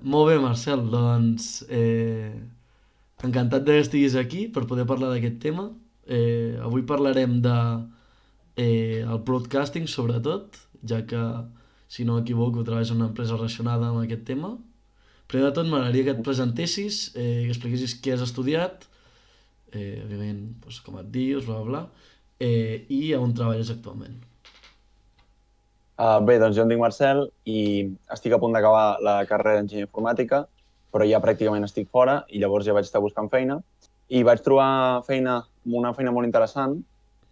Molt bé, Marcel, doncs encantat que estiguis aquí per poder parlar d'aquest tema. Avui parlarem de el broadcasting, sobretot, ja que, si no m'equivoco, treballes en una empresa relacionada amb aquest tema. Primer de tot, m'agradaria que et presentessis, que expliquessis què has estudiat, òbviament, doncs, com et dius, bla, bla, bla, i on treballes actualment. Bé, doncs jo em dic Marcel i estic a punt d'acabar la carrera d'enginyeria informàtica, però ja pràcticament estic fora i llavors ja vaig estar buscant feina i vaig trobar feina, una feina molt interessant,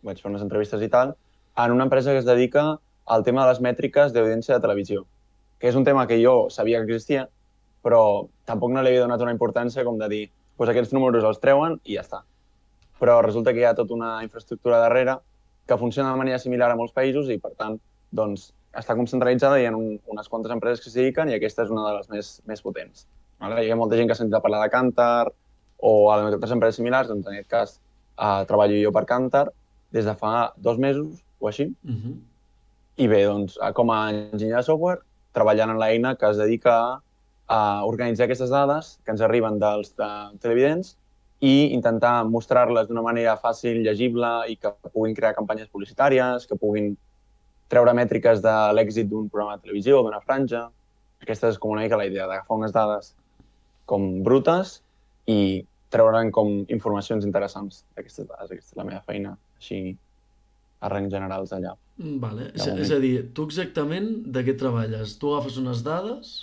vaig fer unes entrevistes i tal, en una empresa que es dedica al tema de les mètriques d'audiència de televisió, que és un tema que jo sabia que existia, però tampoc no li havia donat una importància com de dir, doncs aquests números els treuen i ja està. Però resulta que hi ha tota una infraestructura darrere que funciona de manera similar a molts països i, per tant, doncs, està com centralitzada i hi ha unes quantes empreses que s'hi dediquen i aquesta és una de les més potents. Vale? Hi ha molta gent que ha sentit a parlar de Kantar o altres empreses similars, doncs en aquest cas treballo jo per Kantar des de fa 2 mesos o així. Mhm. I bé, doncs, com a enginyer de software, treballant en l'eina que es dedica a organitzar aquestes dades que ens arriben dels televidents i intentar mostrar-les d'una manera fàcil, llegible i que puguin crear campanyes publicitàries, que puguin treure mètriques de l'èxit d'un programa de televisió o d'una franja. Aquesta és com una mica la idea, d'agafar unes dades com brutes i treure'n com informacions interessants d'aquestes dades. Aquesta és la meva feina, així a rangs generals allà, Vale. de És a moment. dir, tu exactament de què treballes? Tu agafes unes dades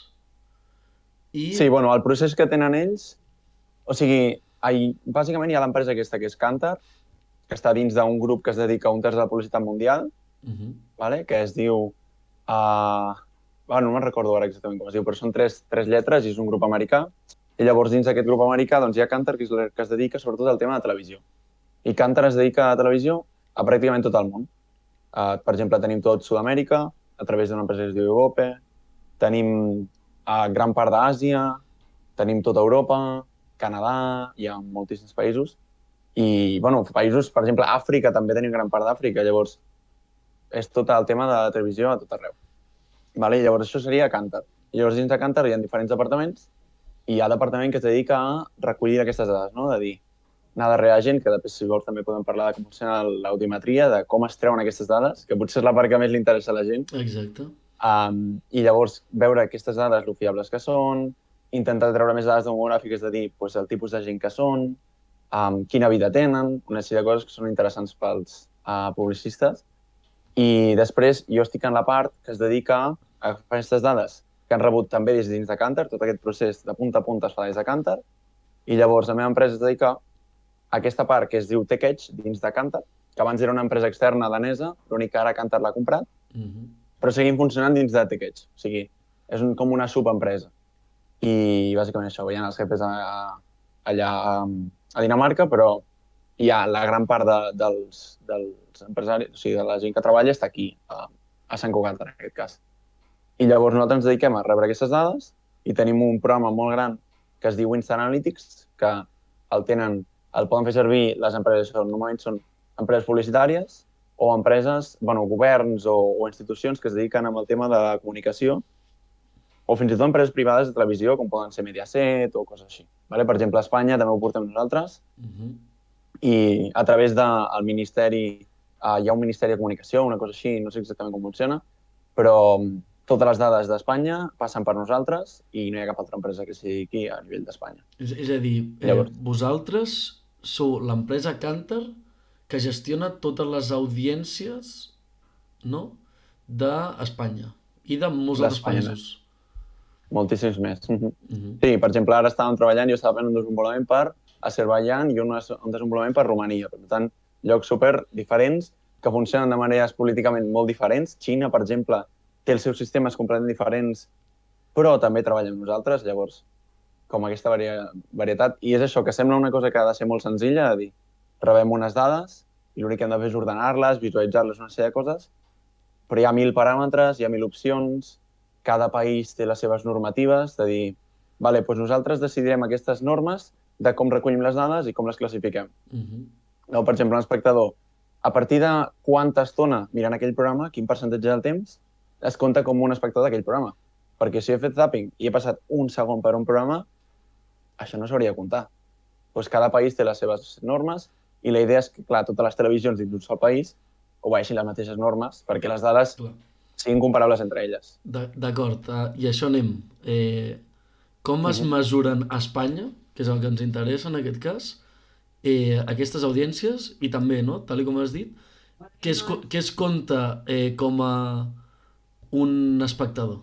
Sí, i... bueno, el procés que tenen ells, o sigui, bàsicament hi ha l'empresa aquesta que és Kantar, que està dins d'un grup que es dedica a un terç de la publicitat mundial, Mhm. vale? Que es diu... Uh, no me'n recordo ara exactament com es diu, però són tres lletres i és un grup americà. I llavors dins d'aquest grup americà doncs, hi ha Kantar, que és el que es dedica sobretot al tema de televisió. I Kantar es dedica a televisió a pràcticament tot el món. Per exemple, tenim tot Sud-amèrica, a través d'una empresa que es diu Igope, tenim gran part d'Àsia, tenim tota Europa, Canadà, hi ha moltíssims països. I, bueno, països, per exemple, Àfrica, també tenim gran part d'Àfrica, llavors és tot el tema de la televisió a tot arreu. Vale? I llavors això seria Kantar. I llavors dins de Kantar hi ha diferents departaments i hi ha departament que es dedica a recollir aquestes dades, no? De dir, anar darrere la gent, que després si vols també podem parlar de com funciona l'audiometria, de com es treuen aquestes dades, que potser és la part que més li interessa a la gent. Exacte. I llavors veure aquestes dades, lo fiables que són, intentar treure més dades demogràfiques, de dir pues, el tipus de gent que són, quina vida tenen, una sèrie de coses que són interessants pels publicistes. I després jo estic en la part que es dedica a agafar aquestes dades que han rebut també des de dins de Kantar, tot aquest procés de punta a punta es fa des de Kantar, i llavors la meva empresa es dedica a aquesta part que es diu TechEdge dins de Kantar, que abans era una empresa externa danesa, l'únic que ara Kantar l'ha comprat, Mhm. però seguim funcionant dins de TechEdge, o sigui, és com una subempresa. I bàsicament això, veient els jefes allà a Dinamarca, però hi ha la gran part dels empresaris, o sigui, de la gent que treballa està aquí, a Sant Cugat, en aquest cas. I llavors nosaltres ens dediquem a rebre aquestes dades i tenim un programa molt gran que es diu Insta Analytics, que el poden fer servir les empreses, normalment són empreses publicitàries o empreses, bueno, governs o institucions que es dediquen amb el tema de comunicació o fins i tot empreses privades de televisió, com poden ser Mediaset o coses així. Vale? Per exemple, a Espanya també ho portem nosaltres Mhm. i a través del Ministeri, hi ha un Ministeri de Comunicació, una cosa així, no sé exactament com funciona, però totes les dades d'Espanya passen per nosaltres i no hi ha cap altra empresa que s'hi dediqui a nivell d'Espanya. És a dir, Llavors, vosaltres sou l'empresa Kantar que gestiona totes les audiències, no?, d'Espanya i de molts altres d'Espanya, països. moltíssims més. Mhm. Sí, per exemple, ara estàvem treballant, jo estava fent un desenvolupament per Azerbaijan i un desenvolupament per Romania. Per tant, llocs super diferents que funcionen de maneres políticament molt diferents. Xina, per exemple, té els seus sistemes completament diferents, però també treballa amb nosaltres, llavors, com aquesta varietat. I és això, que sembla una cosa que ha de ser molt senzilla, de dir, rebem unes dades i l'únic que hem de fer és ordenar-les, visualitzar-les, una sèrie de coses, però hi ha 1.000 paràmetres, hi ha 1.000 opcions, cada país té les seves normatives, de dir, vale, doncs nosaltres decidirem aquestes normes de com recollim les dades i com les classifiquem. Mhm. No, per exemple, un espectador, a partir de quanta estona mirant aquell programa, quin percentatge del temps es compta com un espectador d'aquell programa. Perquè si he fet zapping i he passat un segon per un programa, això no s'hauria de comptar. Doncs cada país té les seves normes i la idea és que, clar, totes les televisions dins d'un sol país obeeixin les mateixes normes perquè les dades Clar. siguin comparables entre elles. D'acord, i això anem. Com es mesuren a Espanya, que és el que ens interessa en aquest cas, aquestes audiències i també, no, tal com has dit, què es compta com a un espectador?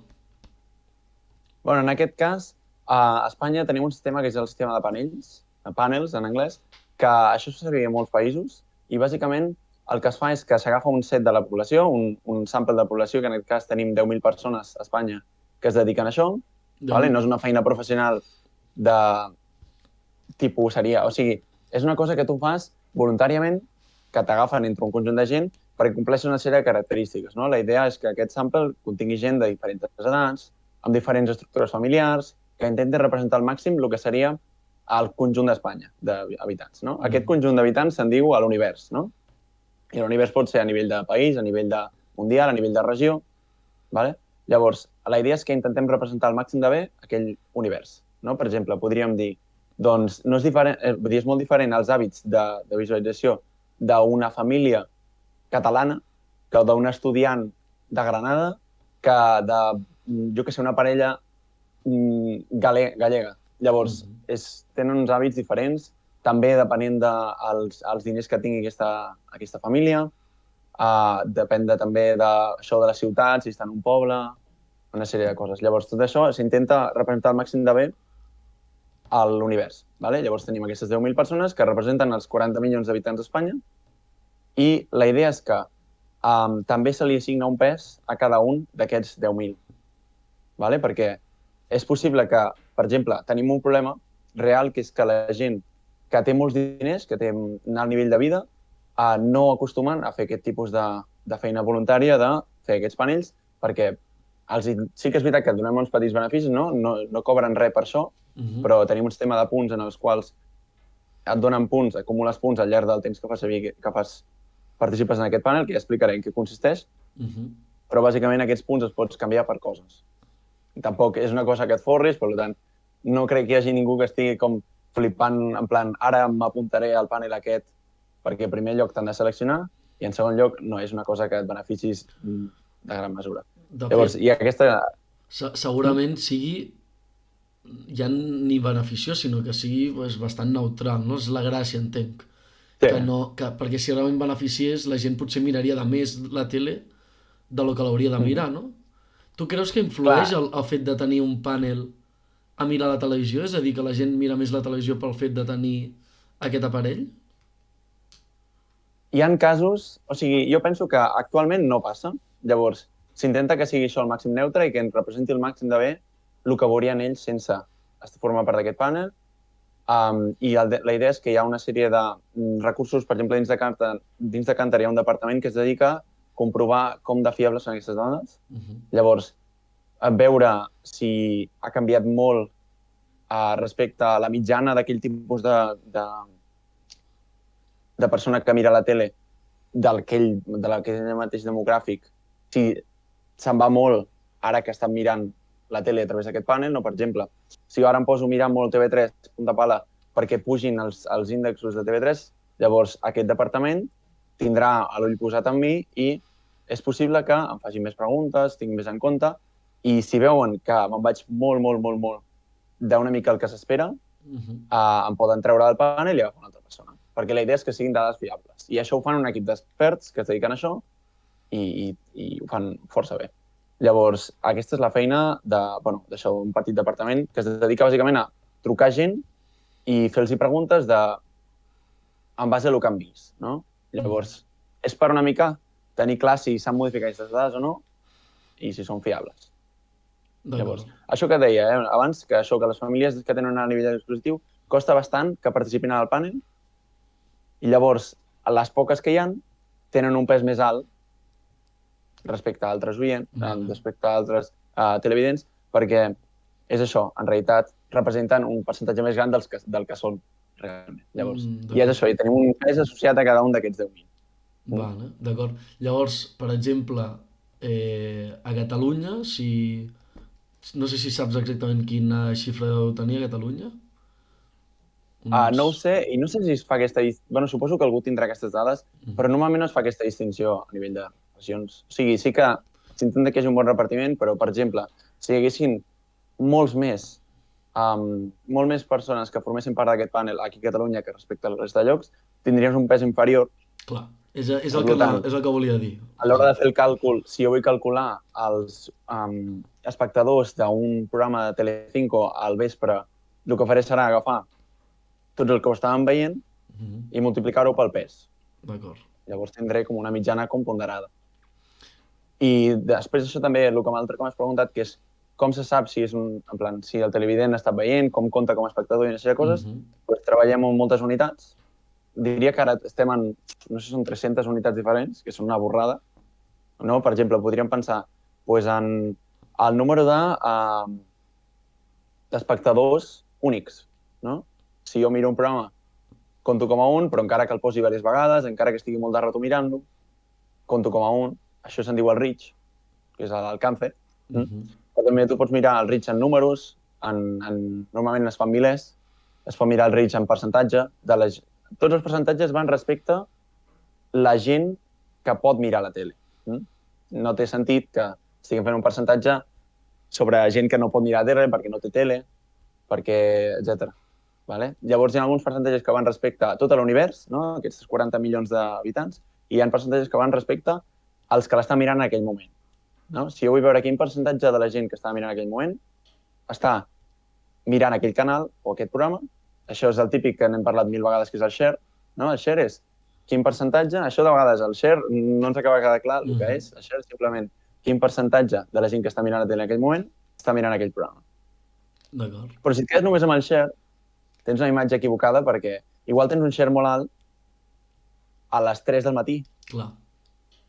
Bueno, en aquest cas, a Espanya tenim un sistema que és el sistema de panels en anglès, que això se servia en molts països i bàsicament el que es fa és que s'agafa un set de la població, un sample de la població, que en aquest cas tenim 10.000 persones a Espanya que es dediquen a això, vale? No és una feina professional de tipus seria... O sigui, és una cosa que tu fas voluntàriament, que t'agafen entre un conjunt de gent perquè compleixi una sèrie de característiques. No? La idea és que aquest sample contingui gent de diferents edats, amb diferents estructures familiars, que intenti representar al màxim el que seria el conjunt d'Espanya, d'habitants. No? Aquest conjunt d'habitants se'n diu a l'univers. No? I l'univers pot ser a nivell de país, a nivell de mundial, a nivell de regió. Vale? Llavors, la idea és que intentem representar al màxim de bé aquell univers. No? Per exemple, podríem dir, doncs, no és diferent, vull dir, és molt diferent els hàbits de visualització d'una família catalana que d'un estudiant de Granada que de, jo que sé, una parella gallega. Llavors, tenen uns hàbits diferents, també depenent dels diners que tingui aquesta família, depèn també d'això de la ciutat, si està en un poble, una sèrie de coses. Llavors, tot això s'intenta representar al màxim de bé a l'univers. Vale? Llavors tenim aquestes 10.000 persones que representen els 40 milions d'habitants d'Espanya i la idea és que també se li assigna un pes a cada un d'aquests 10.000. Vale? Perquè és possible que, per exemple, tenim un problema real, que és que la gent que té molts diners, que té un alt nivell de vida, no acostumen a fer aquest tipus de feina voluntària de fer aquests panells, perquè sí que és veritat que et donem uns petits beneficis, no cobren res per això, però tenim un sistema de punts en els quals et donen punts, acumules punts al llarg del temps que participes en aquest panel, que ja explicaré en què consisteix, però bàsicament aquests punts els pots canviar per coses. Tampoc és una cosa que et forris, per tant, no crec que hi hagi ningú que estigui com flipant, en plan, ara m'apuntaré al panel aquest, perquè en primer lloc t'han de seleccionar i en segon lloc no és una cosa que et beneficis de gran mesura. Llavors, i aquesta... Segurament sigui ja ni beneficiós, sinó que sigui bastant neutral, no? És la gràcia, entenc. Sí. Perquè si realment beneficiés, la gent potser miraria de més la tele de lo que l'hauria de mirar, no? Tu creus que influeix el fet de tenir un panel a mirar la televisió? És a dir, que la gent mira més la televisió pel fet de tenir aquest aparell? Hi ha casos... O sigui, jo penso que actualment no passa. Llavors, s'intenta que sigui això el màxim neutre i que ens representi el màxim de bé el que veurien ells sense formar part d'aquest panel. I la idea és que hi ha una sèrie de recursos, per exemple, dins de Cantar hi ha un departament que es dedica a comprovar com de fiables són aquestes dades. Llavors, veure si ha canviat molt respecte a la mitjana d'aquell tipus de persona que mira la tele d'aquell mateix demogràfic, si se'n va molt ara que estan mirant la tele a través d'aquest panel, no? Per exemple, si jo ara em poso a mirar molt TV3 punta pala perquè pugin els índexs de TV3, llavors aquest departament tindrà l'ull posat en mi i és possible que em facin més preguntes, tinc més en compte, i si veuen que me'n vaig molt d'una mica el que s'espera, em poden treure del panel i agafar una altra persona. Perquè la idea és que siguin dades fiables. I això ho fan un equip d'experts que es dediquen a això i ho fan força bé. Llavors, aquesta és la feina d'això, un petit departament que es dedica bàsicament a trucar gent i fer-los preguntes en base a el que han vist. No? Llavors, és per una mica tenir clar si s'han modificat aquestes dades o no i si són fiables. Llavors, això que deia abans, que les famílies que tenen un nivell dispositiu costa bastant que participin al panel i llavors, les poques que hi ha tenen un pes més alt respecte a altres oients, respecte a altres televidents, perquè és això, en realitat representen un percentatge més gran del que són realment. Llavors, i és això, i tenim un pes associat a cada un d'aquests 10.000. Vale, d'acord. Llavors, per exemple, a Catalunya, si No sé si saps exactament quina xifra deu tenir a Catalunya. No ho Uns... sé, i no sé si es fa aquesta... Bueno, suposo que algú tindrà aquestes dades, però normalment no es fa aquesta distinció a nivell de regions. O sigui, sí que s'intenta que hi hagi un bon repartiment, però, per exemple, si hi haguessin molts més, molt més persones que formessin part d'aquest panel aquí a Catalunya que respecte a la resta de llocs, tindries un pes inferior. Clar, és Per el que, tant, és el que volia dir. a l'hora de fer el càlcul, si jo vull calcular els espectadors d'un programa de Telecinco al vespre, el que faré serà agafar tots els que ho estaven veient i multiplicar-ho pel pes. D'acord. Llavors tindré com una mitjana com ponderada. I després això també, el que l'altre que m'has preguntat, que és com se sap si és en plan, si el televident ha estat veient, com compta com a espectador i una sèrie de coses, doncs treballem amb moltes unitats. Diria que ara estem en, no sé si són 300 unitats diferents, que són una borrada. No? Per exemple, podríem pensar doncs, en el número d'espectadors únics. No? Si jo miro un programa, compto com a un, però encara que el posi diverses vegades, encara que estigui molt de rato mirant-lo, compto com a un. Això se'n diu el reach, que és l'alcance. Però també tu pots mirar el reach en números, normalment es fan milers, es pot mirar el reach en percentatge. Tots els percentatges van respecte a la gent que pot mirar la tele. No té sentit que estiguem fent un percentatge sobre gent que no pot mirar la tele perquè no té tele, perquè, etc. Vale? Llavors hi ha alguns percentatges que van respecte a tot l'univers, no? Aquests 40 milions d'habitants, i hi ha percentatges que van respecte als que l'estan mirant en aquell moment. No? Si jo vull veure quin percentatge de la gent que està mirant en aquell moment està mirant aquell canal o aquest programa, això és el típic que n'hem parlat 1000 vegades, que és el share. No? El share és quin percentatge, això de vegades el share no ens acaba de quedar clar el que és. El share és simplement quin percentatge de la gent que està mirant la tele en aquell moment està mirant aquell programa. D'acord. Però si et quedes només amb el share, tens una imatge equivocada perquè igual tens un share molt alt a les 3 del matí. Clar.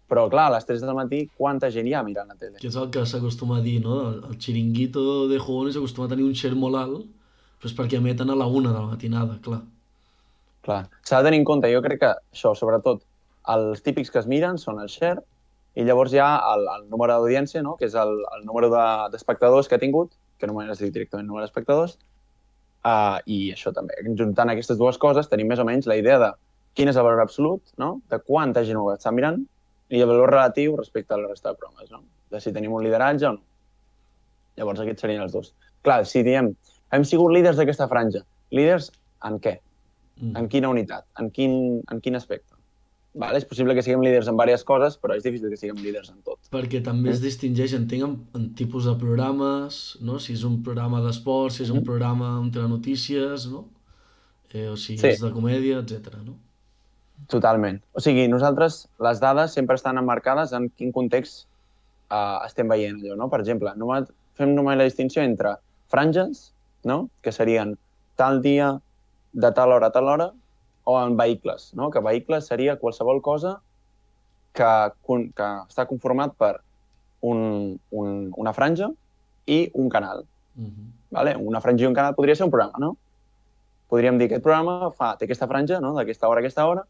Però, clar, a les 3 del matí, quanta gent hi ha mirant la tele? Que és el que s'acostuma a dir, no? El xiringuito de Jugones s'acostuma a tenir un share molt alt, però és perquè emeten a la 1 de la matinada, clar. Clar, s'ha de tenir en compte, jo crec que això, sobretot, els típics que es miren són el share, i llavors hi ha el número d'audiència, no? Que és el número d'espectadors que ha tingut, que normalment es diu directament número d'espectadors, i això també. Juntant aquestes dues coses tenim més o menys la idea de quin és el valor absolut, no? De quanta gent ho està mirant, i el valor relatiu respecte a la resta de programes, no? De si tenim un lideratge o no. Llavors aquests serien els dos. Clar, si diem, hem sigut líders d'aquesta franja, líders en què? En quina unitat? En quin aspecte? Vale? És possible que siguem líders en diverses coses, però és difícil que siguem líders en tot. Perquè també es distingeix, entenc, en tipus de programes, no? Si és un programa d'esport, si és un programa amb telenotícies, no? O si és de comèdia, etc. no? Totalment. O sigui, nosaltres, les dades sempre estan emmarcades en quin context estem veient allò, no? Per exemple, fem només la distinció entre franges, no? Que serien tal dia, de tal hora a tal hora, o en vehicles, no? Que vehicles seria qualsevol cosa que està conformat per una franja i un canal. Vale? Una franja i un canal podria ser un programa, no? Podríem dir que aquest programa té aquesta franja, no? D'aquesta hora a aquesta hora,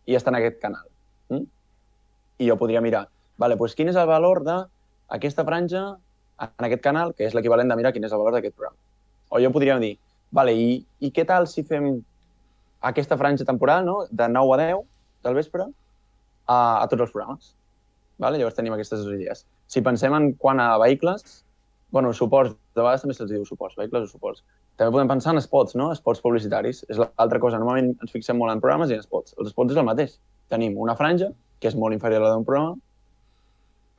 i està en aquest canal. I jo podria mirar, vale, doncs quin és el valor d'aquesta franja en aquest canal, que és l'equivalent de mirar quin és el valor d'aquest programa. O jo podria dir, vale, i què tal si fem aquesta franja temporal, no? De 9 a 10 del vespre a tots els programes. Vale? Llavors tenim aquestes dues idees. Si pensem en quant a vehicles, bueno, suports, de vegades també se'ls diu suports, vehicles o suports. També podem pensar en spots, no? Spots publicitaris. És l'altra cosa. Normalment ens fixem molt en programes i en spots. Els spots és el mateix. Tenim una franja, que és molt inferior a la d'un programa,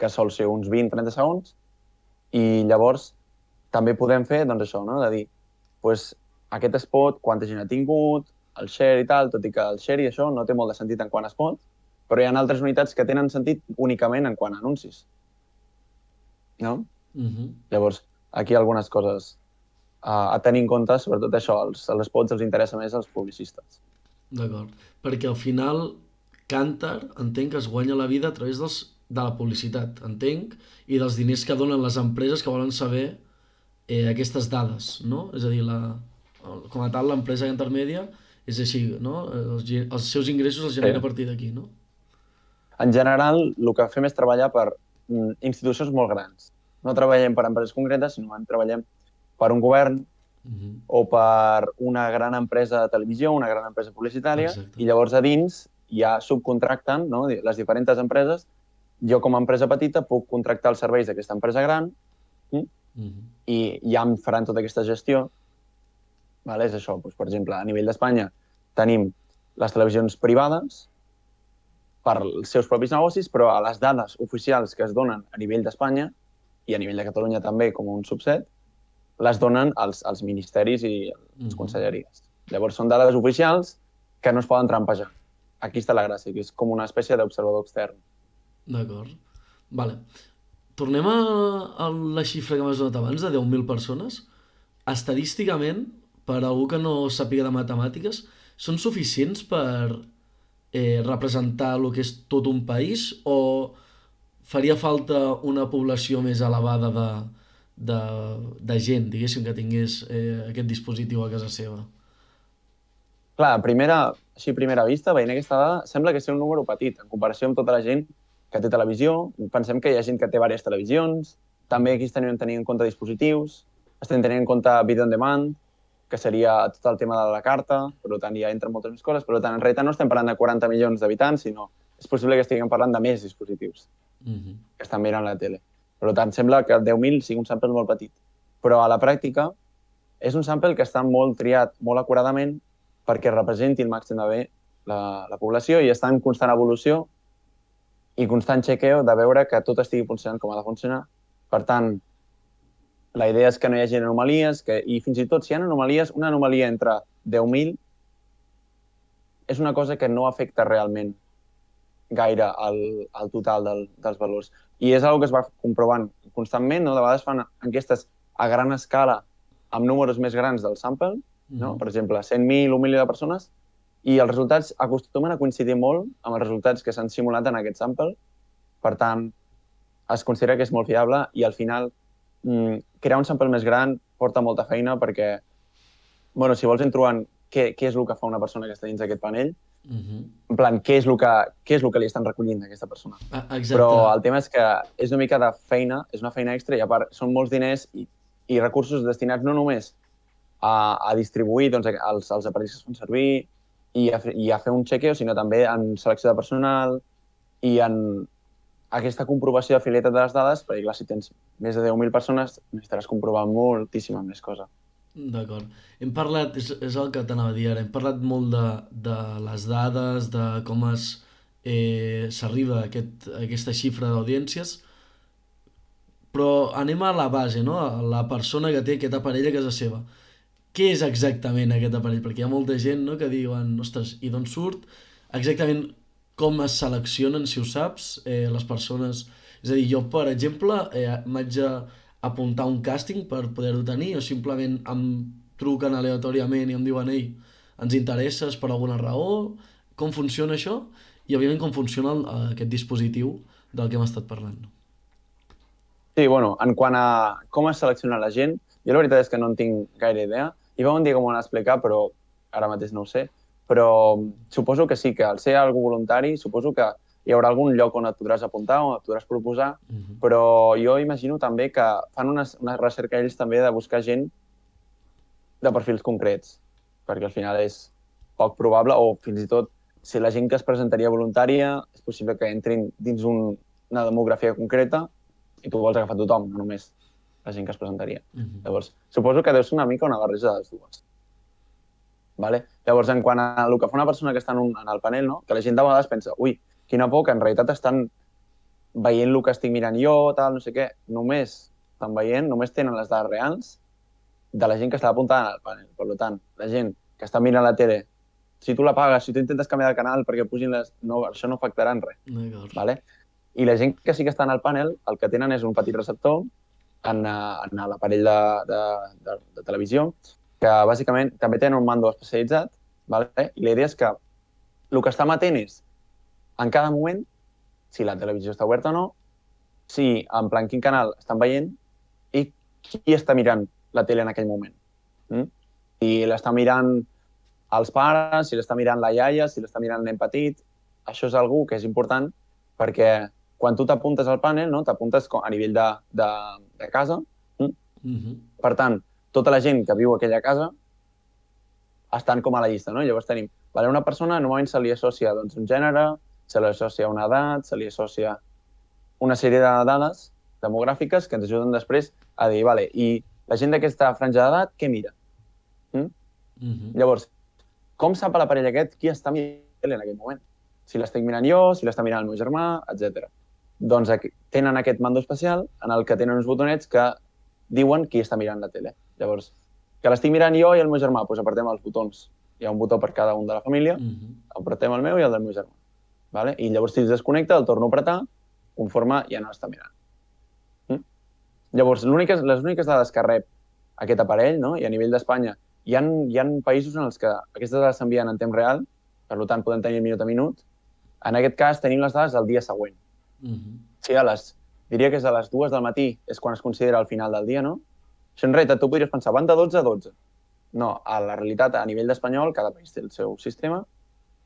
que sol ser uns 20-30 segons, i llavors també podem fer, doncs això, no? De dir, doncs aquest spot, quanta gent ha tingut, el share i tal, tot i que el share i això no té molt de sentit en quant a spot, però hi ha altres unitats que tenen sentit únicament en quant a anuncis. No? Llavors, aquí hi ha algunes coses a tenir en compte, sobretot això, els spots els interessa més als publicistes. D'acord, perquè al final Kantar entenc que es guanya la vida a través de la publicitat, entenc, i dels diners que donen les empreses que volen saber aquestes dades, no? És a dir, com a tal, l'empresa intermèdia és així, no? Els seus ingressos els genera a partir d'aquí, no? En general, el que fem és treballar per institucions molt grans. no treballem per empreses concretes, sinó que treballem per un govern Mhm. o per una gran empresa de televisió, una gran empresa publicitària, Exacte. i llavors a dins ja subcontracten, no, les diferents empreses. Jo, com a empresa petita, puc contractar els serveis d'aquesta empresa gran, mm, Mhm. i ja em faran tota aquesta gestió. Vale? És això. Doncs, per exemple, a nivell d'Espanya tenim les televisions privades per als seus propis negocis, però a les dades oficials que es donen a nivell d'Espanya i a nivell de Catalunya també com un subset, les donen els ministeris i les Mhm. conselleries. Llavors són dades oficials que no es poden trampejar. Aquí està la gràcia, que és com una espècie d'observador extern. D'acord. Vale. Tornem a la xifra que m'has donat abans, de 10.000 persones. Estadísticament, per a algú que no sàpiga de matemàtiques, són suficients per representar el que és tot un país o faria falta una població més elevada de gent, diguéssim, que tingués aquest dispositiu a casa seva? Clar, així a primera vista, veient aquesta dada, sembla que sigui un número petit en comparació amb tota la gent que té televisió. Pensem que hi ha gent que té diverses televisions, també aquí estem tenint en compte dispositius, estem tenint en compte video on demand, que seria tot el tema de la carta, per tant ja entren moltes més coses, per tant en realitat no estem parlant de 40 milions d'habitants, sinó és possible que estiguem parlant de més dispositius Mhm. que estan mirant la tele. Per tant, sembla que 10.000 sigui un sample molt petit. Però a la pràctica és un sample que està molt triat, molt acuradament, perquè representi el màxim de bé la població i està en constant evolució i constant chequeo de veure que tot estigui funcionant com ha de funcionar. Per tant, la idea és que no hi hagi anomalies, i fins i tot si hi ha anomalies, una anomalia entre 10.000 és una cosa que no afecta realment gaire al total dels valors. I és una que es va comprovant constantment, no? De vegades fan enquestes a gran escala amb números més grans del sample, no? Mhm. Per exemple, 100.000, 1 milió de persones, i els resultats acostumen a coincidir molt amb els resultats que s'han simulat en aquest sample. Per tant, es considera que és molt fiable i al final crear un sample més gran porta molta feina perquè, bueno, si vols entrar en què és el que fa una persona que està dins d'aquest panell, Mhm. en plan, què és el que li estan recollint a aquesta persona. Però Exacte. el tema és que és una mica de feina, és una feina extra i a part són molts diners i recursos destinats no només a distribuir doncs, els aparells que es fan servir i a fer un chequeo, sinó també en selecció de personal i en aquesta comprovació de fidelitat de les dades, perquè clar, si tens més de 10.000 persones necessitaràs comprovar moltíssima més cosa. D'acord. Hem parlat, és el que t'anava a dir ara, hem parlat molt de les dades, de com s'arriba a aquesta xifra d'audiències, però anem a la base, no? A la persona que té aquest aparell a casa seva. Què és exactament aquest aparell? Perquè hi ha molta gent, no, que diuen, ostres, i d'on surt? Exactament com es seleccionen, si ho saps, les persones... És a dir, jo, per exemple, m'haig d'apuntar a un càsting per poder-ho tenir, o simplement em truquen aleatòriament i em diuen, ei, ens interesses per alguna raó? Com funciona això? I, òbviament, com funciona aquest dispositiu del que hem estat parlant. Sí, bueno, en quant a com es selecciona la gent, jo la veritat és que no en tinc gaire idea. Hi va un dia que m'ho van explicar, però ara mateix no ho sé. Però suposo que sí, que al ser algú voluntari, suposo que hi haurà algun lloc on et podràs apuntar, on et podràs proposar, Mhm. però jo imagino també que fan una recerca ells també de buscar gent de perfils concrets, perquè al final és poc probable, o fins i tot si la gent que es presentaria voluntària és possible que entrin dins una demografia concreta i tu vols agafar tothom, no només la gent que es presentaria. Mhm. Llavors, suposo que deu ser una mica una barreja de les dues. Vale? Llavors, en quant a el que fa una persona que està en el panel, no? Que la gent de vegades pensa, ui, quina por, que en realitat estan veient el que estic mirant jo, tal, no sé què, només estan veient, només tenen les dades reals de la gent que està apuntada al panel. Per tant, la gent que està mirant la tele, si tu la pagues, si tu intentes canviar de canal perquè pugin les... No, això no afectarà en res. D'acord. Vale? I la gent que sí que està en el panel, el que tenen és un petit receptor en l'aparell de televisió, que bàsicament també tenen un mando especialitzat, vale? I la idea és que el que està emetent és, en cada moment, si la televisió està oberta o no, si en plan quin canal estan veient i qui està mirant la tele en aquell moment. Mm? Si l'està mirant els pares, si l'està mirant la iaia, si l'està mirant el nen petit, això és algú que és important perquè quan tu t'apuntes al panel, no? T'apuntes a nivell de casa. Per tant, tota la gent que viu a aquella casa estan com a la llista, no? Llavors tenim, una persona normalment se li associa doncs, un gènere, se li associa una edat, se li associa una sèrie de dades demogràfiques que ens ajuden després a dir, i la gent d'aquesta franja d'edat, què mira? Llavors, com sap l'aparell aquest qui està mirant en aquell moment? Si l'estic mirant jo, si l'està mirant el meu germà, etc. Doncs tenen aquest mando especial en el que tenen uns botonets que diuen qui està mirant la tele. Llavors, que l'estic mirant jo i el meu germà, doncs apretem els botons. Hi ha un botó per cada un de la família, apretem el meu i el del meu germà. Vale? I llavors, si es desconnecta, el torno a apretar, conforme ja no està mirant. Llavors, les úniques dades que rep aquest aparell, no? I a nivell d'Espanya, hi ha països en els que aquestes dades s'envien en temps real, per tant, podem tenir minut a minut. En aquest cas, tenim les dades del dia següent. Sí, diria que és a les 2 del matí, és quan es considera el final del dia, no? Això en realitat tu podries pensar, van de 12 a 12. No, a la realitat, a nivell d'espanyol, cada país té el seu sistema.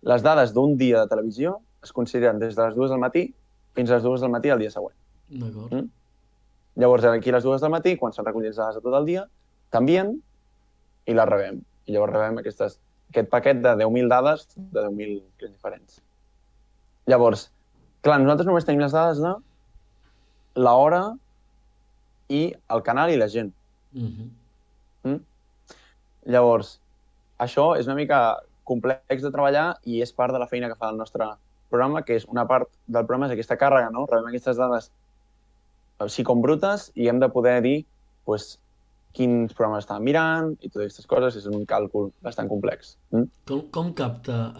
Les dades d'un dia de televisió es consideren des de les 2 del matí fins a les 2 del matí del dia següent. D'acord. Llavors, aquí a les 2 del matí, quan s'han recollit les dades de tot el dia, t'envien i les rebem. I llavors rebem aquest paquet de 10.000 dades de 10.000 clients diferents. Llavors, clar, nosaltres només tenim les dades de l'hora i el canal i la gent. Llavors, això és una mica complex de treballar i és part de la feina que fa el nostre programa, que és una part del programa és aquesta càrrega, no? Rebem aquestes dades així com brutes i hem de poder dir quins programes estàvem mirant i totes aquestes coses. És un càlcul bastant complex. Com capta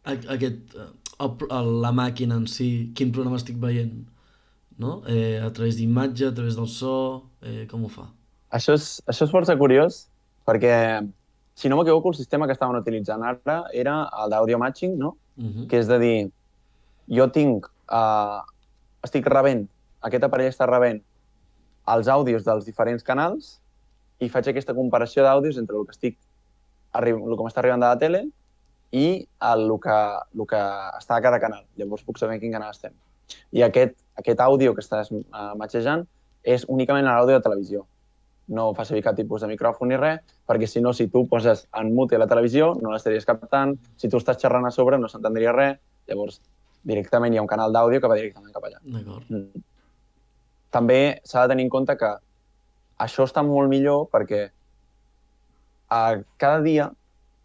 la màquina en si quin programa estic veient? No? A través d'imatge, a través del so, com ho fa? Això és força curiós perquè, si no m'equivoco, el sistema que estaven utilitzant ara era el d'audio matching, no? Que és de dir, jo estic rebent, aquest aparell està rebent els àudios dels diferents canals i faig aquesta comparació d'àudios entre el que m'està arribant de la tele i el que està a cada canal. Llavors puc saber en quin canal estem. I aquest àudio que estàs matxejant és únicament l'àudio de televisió. No fa servir cap tipus de micròfon ni res, perquè si no, si tu poses en mute la televisió, no l'estaries captant. Si tu estàs xerrant a sobre, no s'entendria res. Llavors, directament hi ha un canal d'àudio que va directament cap allà. D'acord. També s'ha de tenir en compte que això està molt millor perquè cada dia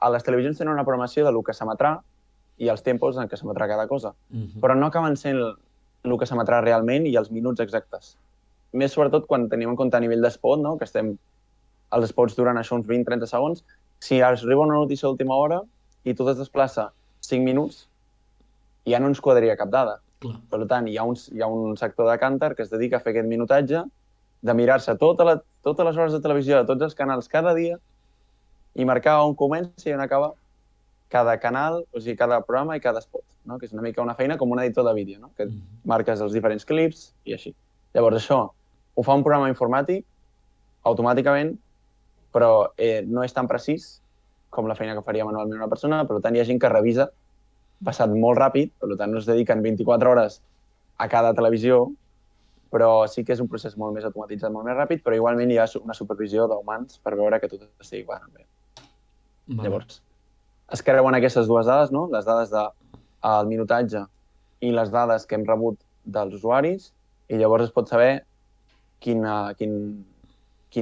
a les televisions tenen una programació de lo que s'emetrà i els tempos en què s'emetrà cada cosa. Però no acaben sent el que s'emetrà realment i els minuts exactes. Més sobretot quan tenim en compte a nivell d'espot, no? Que els spots duren això uns 20-30 segons. Si arriba una notícia d'última hora i tot es desplaça 5 minuts, ja no ens quadraria cap dada. Clar. Per tant, hi ha un sector de Kantar que es dedica a fer aquest minutatge, de mirar-se totes les hores de televisió de tots els canals cada dia i marcar on comença i on acaba cada canal, o sigui, cada programa i cada spot, no? Que és una mica una feina com un editor de vídeo, no? Que marques els diferents clips i així. Llavors, això ho fa un programa informàtic automàticament, però no és tan precís com la feina que faria manualment una persona. Per tant, hi ha gent que revisa passat molt ràpid, per tant, no es dediquen 24 hores a cada televisió, però sí que és un procés molt més automatitzat, molt més ràpid, però igualment hi ha una supervisió d'humans per veure que tot estigui quadrant bé. Llavors, es creuen aquestes dues dades, no? Les dades del minutatge i les dades que hem rebut dels usuaris, i llavors es pot saber quin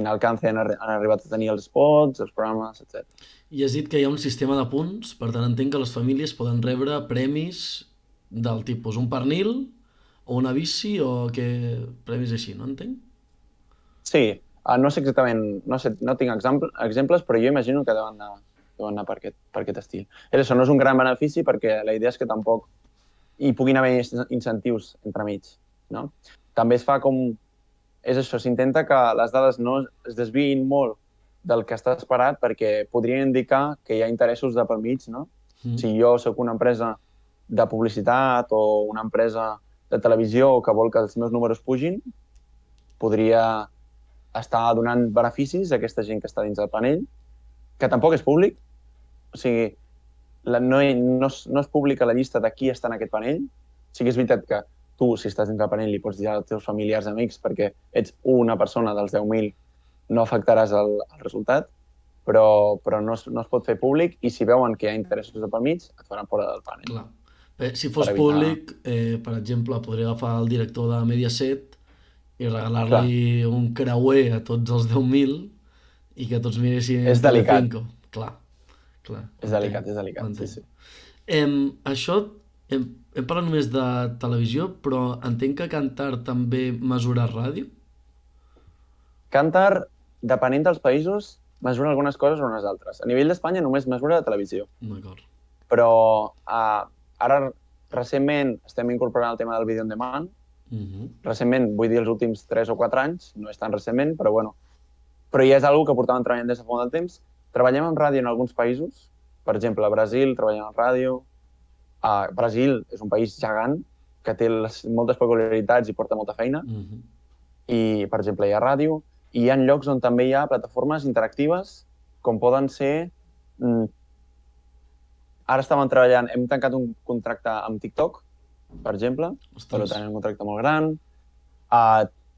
alcance han arribat a tenir els spots, els programes, etc. I has dit que hi ha un sistema de punts, per tant entenc que les famílies poden rebre premis del tipus un pernil o una bici o premis així, no entenc? Sí, no sé exactament, no tinc exemples, però jo imagino que deuen anar per aquest estil. Això no és un gran benefici perquè la idea és que tampoc hi puguin haver incentius entremig, no? També es fa és això, s'intenta que les dades no es desviïn molt del que està esperat perquè podrien indicar que hi ha interessos de pel mig, no? Si jo sóc una empresa de publicitat o una empresa de televisió que vol que els meus números pugin, podria estar donant beneficis a aquesta gent que està dins del panell, que tampoc és públic. O sigui, no es publica la llista de qui està en aquest panell. Sí que és veritat que tu, si estàs dins del panell, li pots dir als teus familiars i amics perquè ets una persona dels 10.000, no afectaràs el resultat, però no es pot fer públic i si veuen que hi ha interessos de pel mig, et faran fora del panel. Clar. Si Per fos evitar... públic, per exemple, podria agafar el director de Mediaset i Clar, regalar-li un creuer a tots els 10.000 i que tots miressin és delicat, Telecinco. Clar, clar, ho és entenc, delicat, és ho delicat, sí, entenc. sí. Això, hem parlat només de televisió, però entenc que Cantar també mesura ràdio? Kantar, depenent dels països, mesura algunes coses o unes altres. A nivell d'Espanya només mesura de televisió, D'acord. però ara recentment estem incorporant el tema del vídeo on demand. Recentment, vull dir els últims 3 o 4 anys, no és tan recentment, però bueno. Però ja és una que portàvem treballant des de fa molt de temps. Treballem amb ràdio en alguns països, per exemple, a Brasil treballem amb ràdio. Brasil és un país gegant que té moltes peculiaritats i porta molta feina. I, per exemple, hi ha ràdio i hi ha llocs on també hi ha plataformes interactives com poden ser... Ara estàvem treballant, hem tancat un contracte amb TikTok, per exemple, per tant, un contracte molt gran.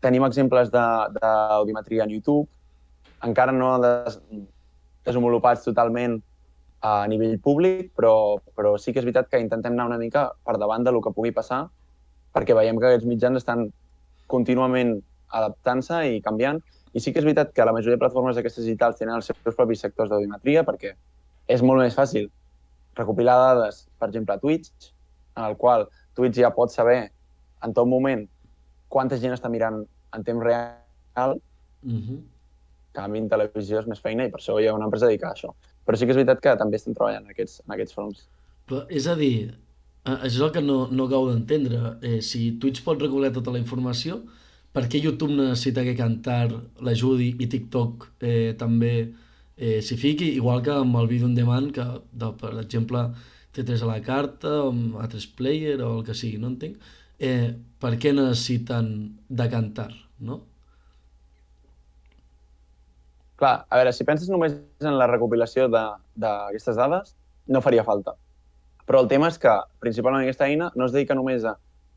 Tenim exemples d'audiometria en YouTube, encara no desenvolupats totalment a nivell públic, però sí que és veritat que intentem anar una mica per davant del que pugui passar, perquè veiem que aquests mitjans estan contínuament adaptant-se i canviant. I sí que és veritat que la majoria de plataformes d'aquestes digitals tenen els seus propis sectors d'audiometria, perquè és molt més fàcil recopilar dades, per exemple, a Twitch, en el qual Twitch ja pot saber en tot moment quanta gent està mirant en temps real, que a mi en televisió és més feina i per això hi ha una empresa dedicada a això. Però sí que és veritat que també estem treballant en aquests fronts. Però, és a dir, això és el que no acabo d'entendre. Si Twitch pot recopilar tota la informació, per què YouTube necessita que Cantar l'ajudi i TikTok també s'hi fiqui, igual que amb el vídeo on demand, que per exemple T3 a la carta, o A3 Player o el que sigui, no entenc. Per què necessiten de Cantar, no? Clar, a veure, si penses només en la recopilació d'aquestes dades, no faria falta. Però el tema és que, principalment aquesta eina, no es dedica només a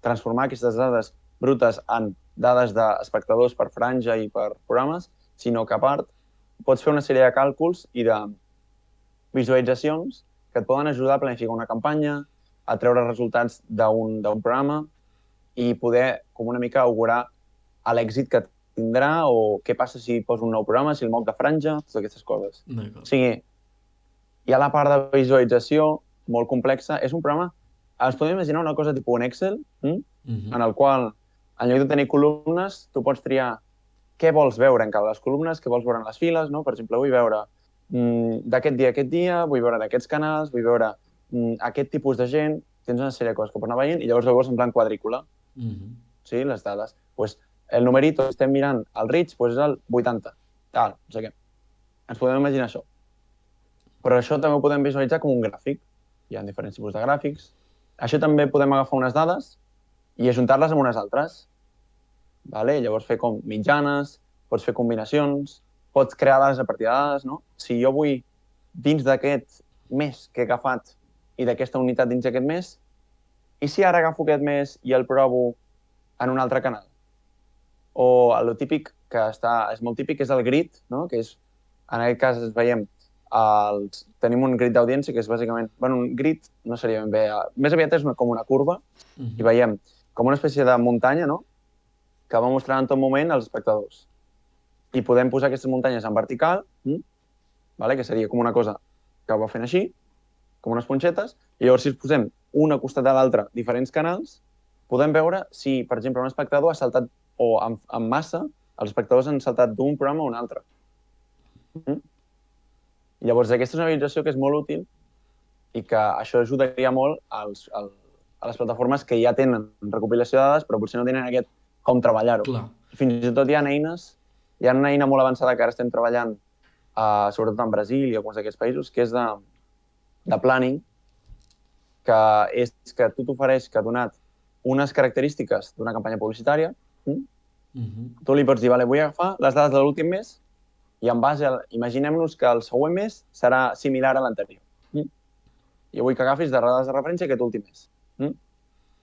transformar aquestes dades brutes en dades d'espectadors per franja i per programes, sinó que a part pots fer una sèrie de càlculs i de visualitzacions que et poden ajudar a planificar una campanya, a treure resultats d'un programa i poder com una mica augurar l'èxit que tindrà o què passa si poso un nou programa, si el moc de franja, totes aquestes coses. O sigui, hi ha la part de visualització molt complexa. És un programa, ens podem imaginar una cosa tipus un Excel, en el qual, en lloc de tenir columnes, tu pots triar què vols veure en cada les columnes, què vols veure en les files, no? Per exemple, vull veure d'aquest dia a aquest dia, vull veure d'aquests canals, vull veure aquest tipus de gent, tens una sèrie de coses que pots anar veient i llavors ho veus en plan quadrícula. Sí, les dades. Pues, el numerito, estem mirant el reach, pues és el 80. Tal, no sé què. Ens podem imaginar això. Però això també ho podem visualitzar com un gràfic. Hi ha diferents tipus de gràfics. Això també podem agafar unes dades i ajuntar-les amb unes altres. Vale? Llavors fer com mitjanes, pots fer combinacions, pots crear dades a partir de dades, no? Si jo vull, dins d'aquest mes que he agafat i d'aquesta unitat dins d'aquest mes, i si ara agafo aquest mes i el provo en un altre canal? O el típic que és molt típic és el grid, no? Que és, en aquest cas veiem, tenim un grid d'audiència que és bàsicament, bueno, un grid no seria ben bé, més aviat és com una curva i veiem com una espècie de muntanya, no? Que va mostrant en tot moment els espectadors. I podem posar aquestes muntanyes en vertical, vale? Que seria com una cosa que va fent així, com unes punxetes, i llavors si posem una costat de l'altra diferents canals, podem veure si, per exemple, un espectador ha saltat o en massa, els espectadors han saltat d'un programa a un altre. Llavors, aquesta és una visualització que és molt útil i que això ajudaria molt a les plataformes que ja tenen recopilació de dades, però potser no tenen aquest com treballar-ho. Fins i tot hi ha eines, hi ha una eina molt avançada que ara estem treballant, sobretot en Brasil i alguns d'aquests països, que és de planning, que és que tu t'ofereix que ha donat unes característiques d'una campanya publicitària, tu li pots dir, vale, vull agafar les dades de l'últim mes i en base a... Imaginem-nos que el següent mes serà similar a l'anterior. Jo vull que agafis de dades de referència aquest últim mes.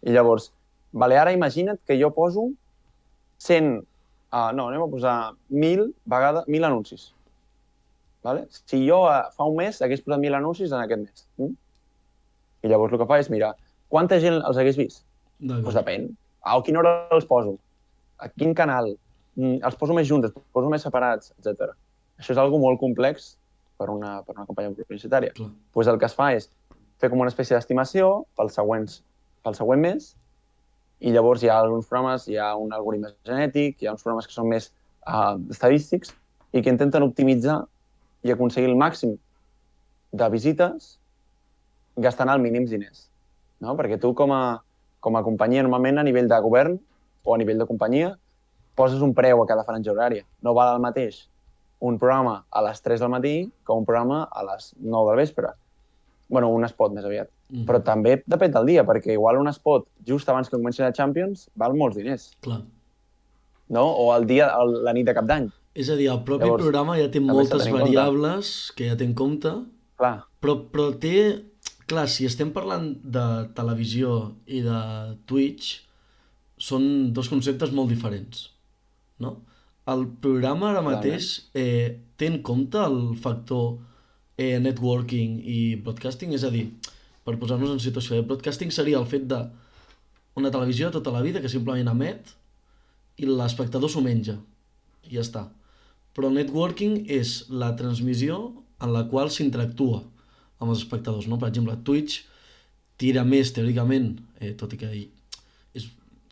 I llavors, Vale, ara imagina't que jo poso 100, no, anem a posar 1.000 anuncis. Vale? Si jo fa un mes hagués posat 1.000 anuncis en aquest mes, i llavors el que fa és mirar quanta gent els hagués vist. Doncs D'acord. depèn. A quina hora els poso? A quin canal? Els poso més junts, els poso més separats, etc. Això és algo molt complex per una campanya publicitària. Clar. Pues el que es fa és fer com una espècie d'estimació pel següent mes, i llavors hi ha alguns programes, hi ha un algoritme genètic, hi ha uns programes que són més estadístics i que intenten optimitzar i aconseguir el màxim de visites gastant els mínims diners. No? Perquè tu, com a companyia, normalment a nivell de govern o a nivell de companyia, poses un preu a cada franja horària. No val el mateix un programa a les 3 del matí que un programa a les 9 del vespre. Bueno, un spot més aviat. Però també depèn del dia, perquè igual un spot just abans que comenci la Champions val molts diners. Clar. No? O la nit de cap d'any. És a dir, el propi Llavors, programa ja té també s'ha de moltes tenir en compte. variables que ja té en compte, Clar. però té... Clar, si estem parlant de televisió i de Twitch, són dos conceptes molt diferents, no? El programa ara mateix té en compte el factor networking i broadcasting, és a dir, per posar-nos en situació, broadcasting seria el fet de una televisió tota la vida que simplement emet i l'espectador s'ho menja i ja està. Però el networking és la transmissió en la qual s'interactua amb els espectadors, no? Per exemple, Twitch tira més teòricament, tot i que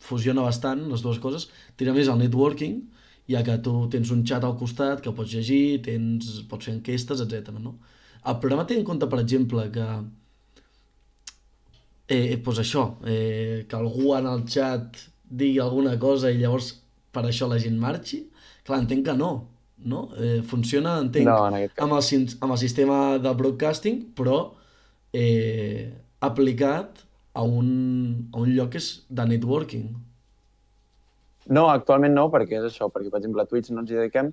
fusiona bastant les dues coses, tira més al networking, ja que tu tens un xat al costat que pots llegir, pots fer enquestes, etc. No? El programa té en compte, per exemple, que pues això, que algú en el xat digui alguna cosa i llavors per això la gent marxi. Clar, entenc que no. Funciona, entenc, No, en aquest cas. amb el sistema de broadcasting, però aplicat a un lloc que és de networking. No, actualment no, perquè és això, perquè, per exemple, a Twitch no ens hi dediquem,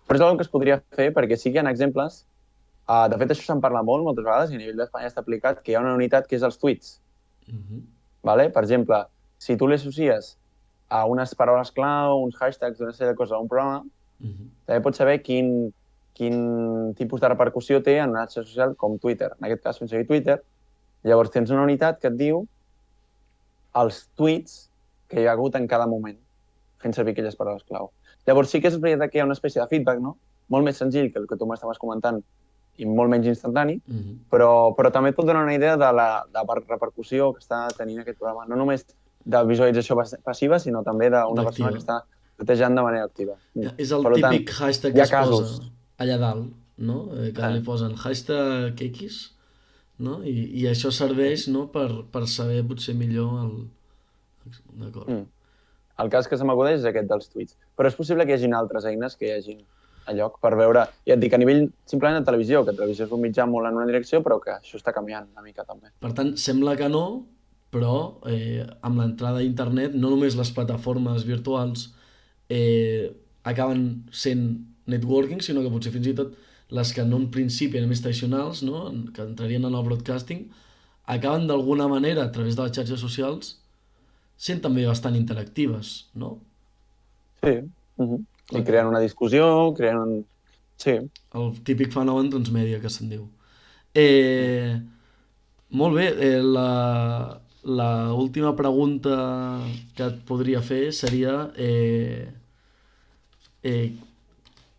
però és una que es podria fer perquè sí que hi ha exemples. De fet, això se'n parla molt, moltes vegades, i a nivell d'Espanya està aplicat, que hi ha una unitat que és els tuits. Vale? Per exemple, si tu li associes a unes paraules clau, uns hashtags, una sèrie de coses a un programa, també pots saber quin tipus de repercussió té en una xarxa social com Twitter. En aquest cas, fent servir Twitter. Llavors tens una unitat que et diu els tuits que hi ha hagut en cada moment, fent servir aquelles paraules clau. Llavors sí que és veritat que hi ha una espècie de feedback, no? Molt més senzill que el que tu m'estaves comentant i molt menys instantani, però també et pot donar una idea de la repercussió que està tenint aquest programa. No només de visualització passiva, sinó també d'una persona que està netejant de manera activa. És el típic hashtag que es posa allà dalt, no? Que li posen hashtag X, no? I això serveix, no? per saber potser millor el... D'acord. El cas que se m'acudeix és aquest dels tuits. Però és possible que hi hagin altres eines que hi hagin a lloc per veure, ja et dic, a nivell simplement de televisió, que televisió és un mitjà molt en una direcció, però que això està canviant una mica també. Per tant, sembla que no, però amb l'entrada a internet no només les plataformes virtuals acaben sent networking, sinó que potser fins i tot les que en un principi eren més tradicionals, no? Que entrarien en el broadcasting, acaben d'alguna manera, a través de les xarxes socials, sent també bastant interactives, no? Sí. I creen una discussió, Sí. El típic fenomen transmèdia que se'n diu. Molt bé, la última pregunta que et podria fer seria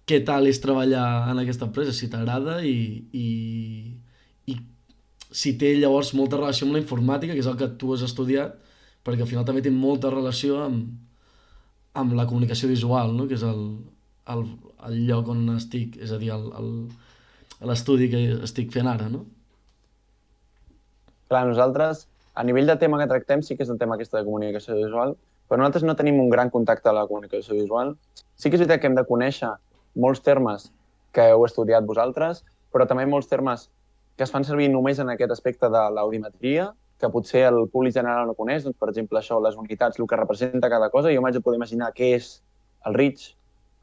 què tal és treballar en aquesta empresa, si t'agrada i si té llavors molta relació amb la informàtica, que és el que tu has estudiat, perquè al final també té molta relació amb la comunicació visual, no? Que és el lloc on estic, és a dir, l'estudi que estic fent ara, no? Clar, nosaltres, a nivell de tema que tractem, sí que és el tema aquesta de comunicació visual, però nosaltres no tenim un gran contacte a la comunicació visual. Sí que és veritat que hem de conèixer molts termes que heu estudiat vosaltres, però també molts termes que es fan servir només en aquest aspecte de l'audimetria, que potser el públic general no coneix, doncs, per exemple, això, les unitats, el que representa cada cosa, jo m'haig de poder imaginar què és el reach.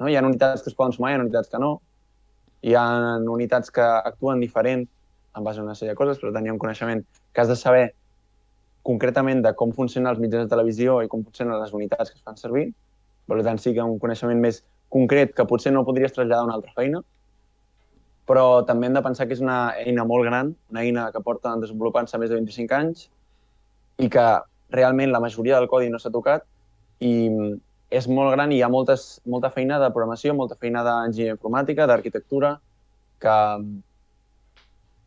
No? Hi ha unitats que es poden sumar, hi ha unitats que no. Hi ha unitats que actuen diferent en base a una sèrie de coses, però tenir un coneixement que has de saber concretament de com funcionen els mitjans de televisió i com funcionen les unitats que es fan servir. Per tant, sí que un coneixement més concret que potser no podries traslladar a una altra feina, però també hem de pensar que és una eina molt gran, una eina que porta desenvolupant-se més de 25 anys i que realment la majoria del codi no s'ha tocat i és molt gran i hi ha molta feina de programació, molta feina d'enginyeria informàtica, d'arquitectura, que,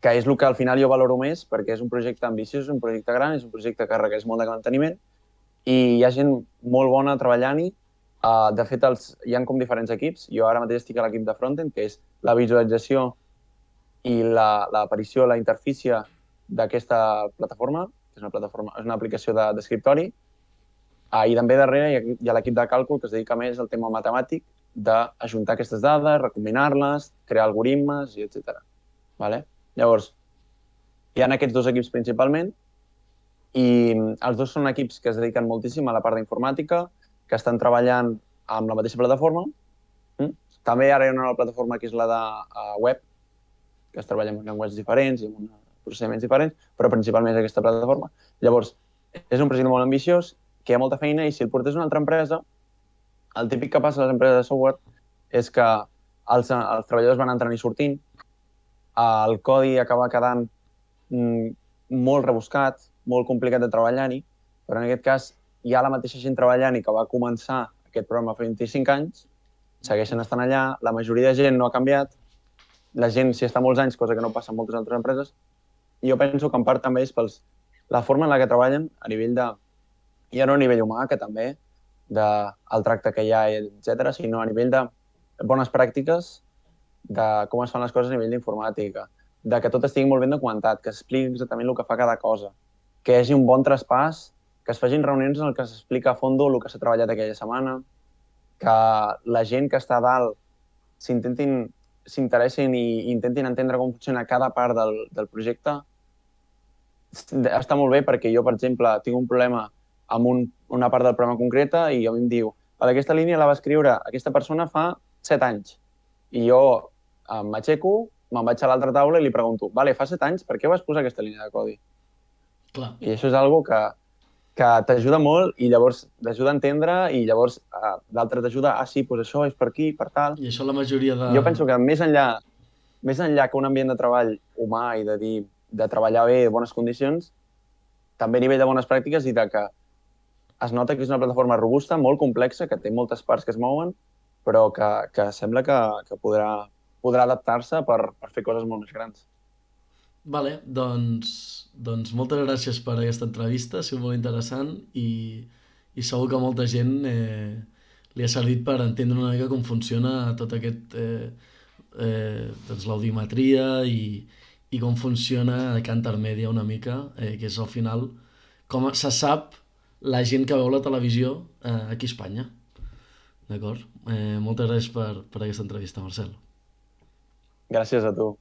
que és el que al final jo valoro més perquè és un projecte ambiciós, és un projecte gran, és un projecte que requereix molt de manteniment i hi ha gent molt bona treballant-hi. De fet, hi ha com diferents equips. Jo ara mateix estic a l'equip de frontend, que és la visualització i l'aparició, la interfície d'aquesta plataforma, que és una aplicació d'escriptori. I també darrere hi ha l'equip de càlcul que es dedica més al tema matemàtic d'ajuntar aquestes dades, recombinar-les, crear algoritmes, i etc. Vale? Llavors, hi ha aquests dos equips principalment i els dos són equips que es dediquen moltíssim a la part d'informàtica, que estan treballant amb la mateixa plataforma. També ara hi ha una nova plataforma que és la de web, que es treballa amb llenguatges diferents i amb procediments diferents, però principalment és aquesta plataforma. Llavors, és un projecte molt ambiciós, que hi ha molta feina i si el portés a una altra empresa, el típic que passa a les empreses de software és que els treballadors van entrant i sortint, el codi acaba quedant molt rebuscat, molt complicat de treballar-hi, però en aquest cas hi ha la mateixa gent treballant i que va començar aquest programa fa 25 anys, segueixen estant allà, la majoria de gent no ha canviat, la gent s'hi està molts anys, cosa que no passa en moltes altres empreses, i jo penso que en part també és per la forma en la que treballen a nivell de, ja no a nivell humà, que també, del tracte que hi ha, etc., sinó a nivell de bones pràctiques, de com es fan les coses a nivell d'informàtica, de que tot estigui molt ben documentat, que expliqui exactament el que fa cada cosa, que hi hagi un bon traspàs, que es facin reunions en què s'explica a fons el que s'ha treballat aquella setmana, que la gent que està a dalt s'interessin i intentin entendre com funciona cada part del projecte. Està molt bé perquè jo, per exemple, tinc un problema amb una part del programa concreta i a mi em diu aquesta línia la va escriure aquesta persona fa 7 anys. I jo m'aixeco, me'n vaig a l'altra taula i li pregunto, vale, fa 7 anys, per què vas posar aquesta línia de codi? Clar. I això és algo que t'ajuda molt i llavors t'ajuda a entendre i llavors l'altre t'ajuda, sí, doncs això és per aquí, per tal. I això la majoria de... Jo penso que més enllà que un ambient de treball humà i de treballar bé, de bones condicions, també a nivell de bones pràctiques i de que es nota que és una plataforma robusta, molt complexa, que té moltes parts que es mouen, però que sembla que podrà adaptar-se per fer coses molt més grans. Vale, doncs moltes gràcies per aquesta entrevista, ha sigut molt interessant i segur que a molta gent li ha servit per entendre una mica com funciona tot aquest doncs l'audiometria i com funciona Kantar Media una mica, que és al final com se sap la gent que veu la televisió aquí a Espanya. D'acord? Moltes gràcies per aquesta entrevista, Marcel. Gràcies a tu.